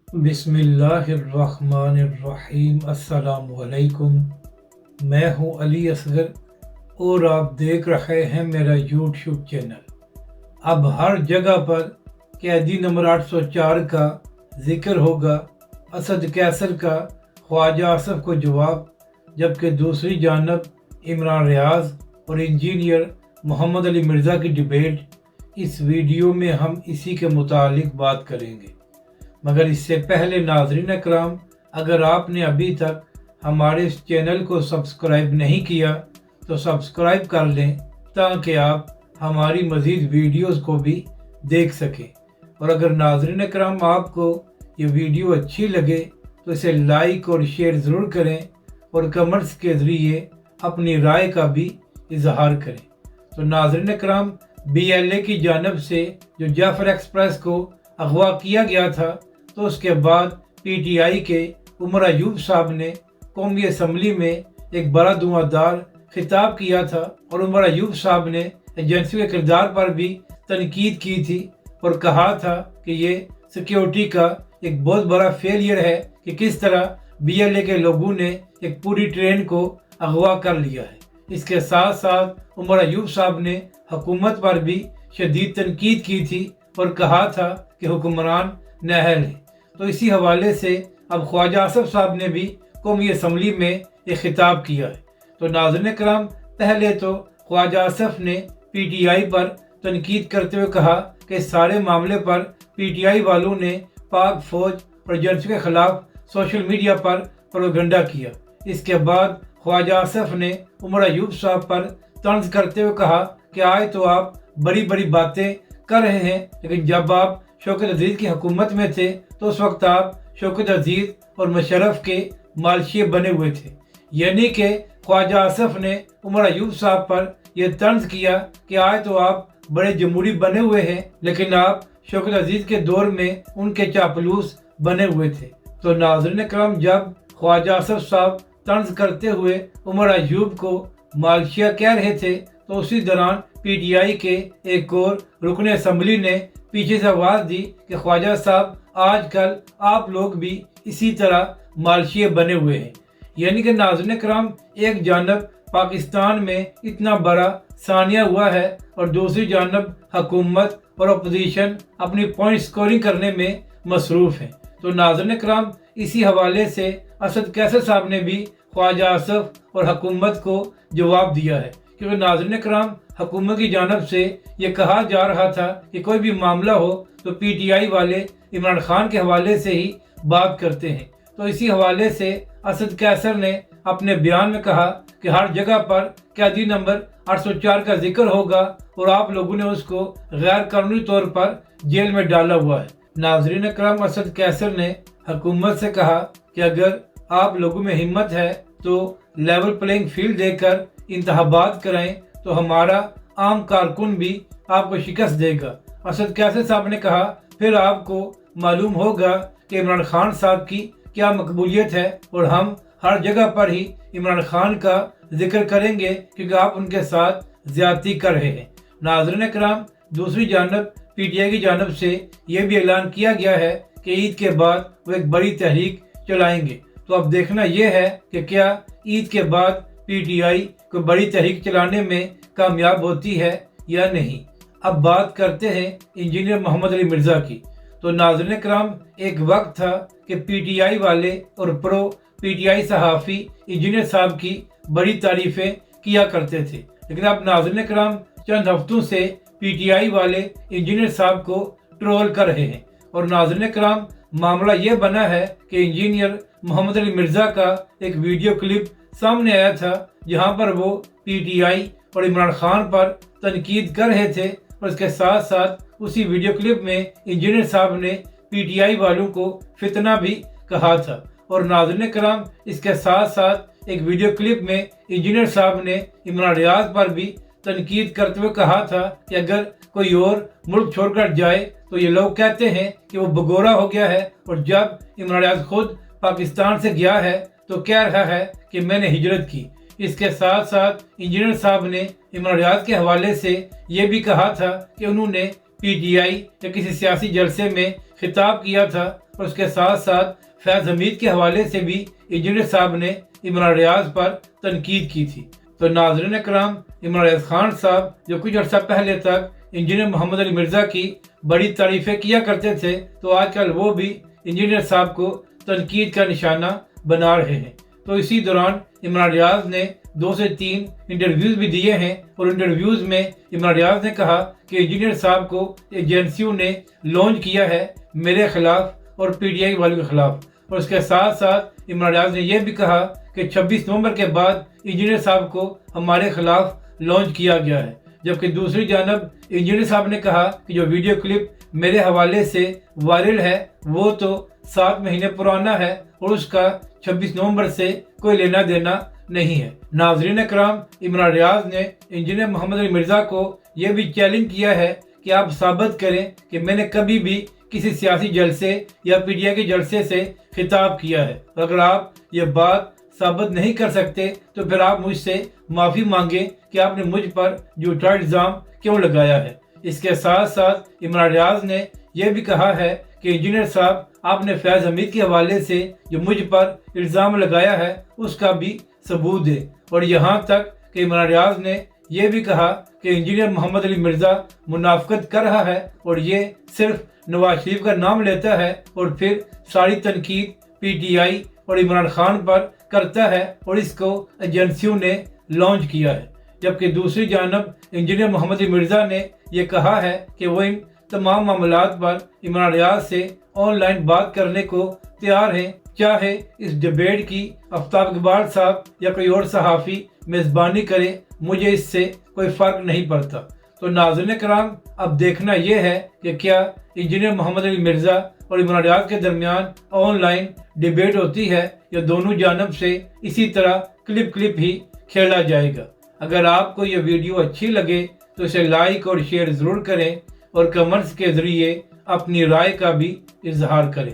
बिस्मिल्लाहिर्रहमानिर्रहीम। अस्सलाम वालेकुम। मैं हूं अली असगर और आप देख रहे हैं मेरा यूट्यूब चैनल। अब हर जगह पर कैदी नंबर 804 का जिक्र होगा। असद कैसर का ख्वाजा आसफ को जवाब, जबकि दूसरी जानब इमरान रियाज और इंजीनियर मोहम्मद अली मिर्ज़ा की डिबेट। इस वीडियो में हम इसी के मुतालिक बात करेंगे, मगर इससे पहले नाज़रीन अकराम, अगर आपने अभी तक हमारे इस चैनल को सब्सक्राइब नहीं किया तो सब्सक्राइब कर लें, ताकि आप हमारी मज़ीद वीडियोस को भी देख सकें। और अगर नाज़रीन अकराम आपको ये वीडियो अच्छी लगे तो इसे लाइक और शेयर ज़रूर करें और कमेंट्स के ज़रिए अपनी राय का भी इजहार करें। तो नाज़रीन अकराम, BLA की जानब से जो जाफ़र एक्सप्रेस को अगवा किया गया था, तो उसके बाद PTI के उमर अयूब साहब ने कौमी असम्बली में एक बड़ा धुआंधार खिताब किया था और उमर अयूब साहब ने एजेंसी के किरदार पर भी तनकीद की थी और कहा था कि ये सिक्योरिटी का एक बहुत बड़ा फेलियर है कि किस तरह BLA के लोगों ने एक पूरी ट्रेन को अगवा कर लिया है। इसके साथ साथ उमर अयूब साहब ने हुकूमत पर भी शदीद तनकीद की थी और कहा था कि हुक्मरान नाअहल है। तो इसी हवाले से अब ख्वाजा आसफ साहब ने भी कौमी असम्बली में एक खिताब किया है। तो नाज़रीन कराम, पहले तो ख्वाजा आसफ ने PTI पर तनकीद करते हुए कहा कि सारे मामले पर PTI वालों ने पाक फौज और एजेंसी के खिलाफ सोशल मीडिया पर प्रोपेगेंडा किया। इसके बाद ख्वाजा आसफ ने उमर अयूब साहब पर तंज करते हुए कहा कि आज तो आप बड़ी बड़ी बातें कर रहे हैं, लेकिन जब आप शौकत अजीज़ की हुकूमत में थे तो उस वक्त आप शौकत अजीज़ और मुशर्रफ के मालशिए बने हुए थे। यानी कि ख्वाजा आसफ ने उमर अयूब साहब पर यह तंज किया कि आज तो आप बड़े जमहूरी बने हुए हैं, लेकिन आप शौकत अजीज़ के दौर में उनके चापलूस बने हुए थे। तो नाज़रीन करम, जब ख्वाजा आसफ साहब तंज करते हुए उमर अयूब को मालशिया कह रहे थे, तो उसी दौरान PTI के एक और रुकन असम्बली ने पीछे से आवाज़ दी कि ख्वाजा साहब, आजकल आप लोग भी इसी तरह मालशिए बने हुए हैं। यानी कि नाज़रीन कराम, एक जानब पाकिस्तान में इतना बड़ा सानिया हुआ है और दूसरी जानब हुकूमत और अपोजिशन अपनी पॉइंट स्कोरिंग करने में मसरूफ़ है। तो नाज़रीन कराम, इसी हवाले से असद कैसर साहब ने भी ख्वाजा आसफ और हुकूमत को जवाब दिया है, क्योंकि नाज़रीन कराम, हुकूमत की जानब से ये कहा जा रहा था कि कोई भी मामला हो तो PTI वाले इमरान खान के हवाले से ही बात करते हैं। तो इसी हवाले से असद कैसर ने अपने बयान में कहा कि हर जगह पर कैदी नंबर 804 का जिक्र होगा और आप लोगों ने उसको गैर कानूनी तौर पर जेल में डाला हुआ है। नाजरीन करम, असद कैसर ने हुकूमत से कहा कि अगर आप लोगों में हिम्मत है तो लेवल प्लेइंग फील्ड देकर इंतखाबात कराएं, तो हमारा आम कारकुन भी आपको शिकस्त देगा। असद कैसर साहब ने कहा, फिर आपको मालूम होगा कि इमरान खान साहब की क्या मकबूलियत है और हम हर जगह पर ही इमरान खान का जिक्र करेंगे क्योंकि आप उनके साथ ज्यादती कर रहे हैं। नाज़रीन कराम, दूसरी जानब PTI की जानब से यह भी ऐलान किया गया है कि ईद के बाद वो एक बड़ी तहरीक चलाएंगे। तो अब देखना यह है कि क्या ईद के बाद PTI को बड़ी तहरीक चलाने में कामयाब होती है या नहीं। अब बात करते हैं इंजीनियर मोहम्मद अली मिर्ज़ा की। तो नाज़रीन कराम, एक वक्त था कि PTI वाले और प्रो PTI सहाफ़ी इंजीनियर साहब की बड़ी तारीफ़ें किया करते थे, लेकिन अब नाज़रीन कराम, चंद हफ्तों से PTI वाले इंजीनियर साहब को ट्रोल कर रहे हैं। और नाज़रीन कराम, मामला ये बना है कि इंजीनियर मोहम्मद अली मिर्ज़ा का एक वीडियो क्लिप सामने आया था, जहां पर वो PTI और इमरान खान पर तनकीद कर रहे थे और इसके साथ साथ उसी वीडियो क्लिप में इंजीनियर साहब ने PTI वालों को फितना भी कहा था। और नाज़रीन कराम, इसके साथ साथ एक वीडियो क्लिप में इंजीनियर साहब ने इमरान रियाज पर भी तनकीद करते हुए कहा था कि अगर कोई और मुल्क छोड़कर जाए तो ये लोग कहते हैं कि वो भगोरा हो गया है, और जब इमरान रियाज खुद पाकिस्तान से गया है तो कह रहा है कि मैंने हिजरत की। इसके साथ साथ इंजीनियर साहब ने इमरान रियाज के हवाले से ये भी कहा था कि उन्होंने PTI या किसी सियासी जलसे में خطاب کیا تھا اور اس کے ساتھ ساتھ فیض حمید کے حوالے سے بھی انجینئر صاحب نے عمران ریاض پر تنقید کی تھی۔ تو ناظرین اکرام، عمران ریاض خان صاحب جو کچھ عرصہ پہلے تک انجینئر محمد علی مرزا کی بڑی تعریفیں کیا کرتے تھے، تو آج کل وہ بھی انجینئر صاحب کو تنقید کا نشانہ بنا رہے ہیں۔ تو اسی دوران عمران ریاض نے 2 سے 3 انٹرویوز بھی دیے ہیں، اور انٹرویوز میں عمران ریاض نے کہا کہ انجینئر صاحب کو ایجنسیوں نے لانچ کیا ہے میرے خلاف اور پی ٹی آئی والوں کے خلاف، اور اس کے ساتھ ساتھ عمران ریاض نے یہ بھی کہا کہ 26 نومبر کے بعد انجینئر صاحب کو ہمارے خلاف لانچ کیا گیا ہے، جبکہ دوسری جانب انجینئر صاحب نے کہا کہ جو ویڈیو کلپ میرے حوالے سے وائرل ہے وہ تو 7 مہینے پرانا ہے اور اس کا 26 نومبر سے کوئی لینا دینا نہیں ہے۔ ناظرین اکرام، عمران ریاض نے انجینئر محمد علی مرزا کو یہ بھی چیلنج کیا ہے کہ آپ ثابت کریں کہ میں نے کبھی بھی کسی سیاسی جلسے یا پی ٹی آئی کے جلسے سے خطاب کیا ہے، اور اگر آپ یہ بات ثابت نہیں کر سکتے تو پھر آپ مجھ سے معافی مانگیں کہ آپ نے مجھ پر جھوٹا الزام کیوں لگایا ہے۔ اس کے ساتھ ساتھ عمران ریاض نے یہ بھی کہا ہے کہ انجینئر صاحب، آپ نے فیض حمید کے حوالے سے جو مجھ پر الزام لگایا ہے اس کا بھی ثبوت دے، اور یہاں تک کہ عمران ریاض نے یہ بھی کہا کہ انجینئر محمد علی مرزا منافقت کر رہا ہے اور یہ صرف نواز شریف کا نام لیتا ہے اور پھر ساری تنقید پی ٹی آئی اور عمران خان پر کرتا ہے، اور اس کو ایجنسیوں نے لانچ کیا ہے۔ جبکہ دوسری جانب انجینئر محمد علی مرزا نے یہ کہا ہے کہ وہ ان تمام معاملات پر عمران ریاض سے آن لائن بات کرنے کو تیار ہیں، چاہے اس ڈیبیٹ کی آفتاب اقبال صاحب یا کوئی اور صحافی میزبانی کرے، مجھے اس سے کوئی فرق نہیں پڑتا۔ تو ناظرین کرام، اب دیکھنا یہ ہے کہ کیا انجینئر محمد علی مرزا اور عمران ریاض کے درمیان آن لائن ڈیبیٹ ہوتی ہے یا دونوں جانب سے اسی طرح کلپ ہی کھیلا جائے گا۔ اگر آپ کو یہ ویڈیو اچھی لگے تو اسے لائک اور شیئر ضرور کریں، اور کمنٹس کے ذریعے اپنی رائے کا بھی اظہار کریں۔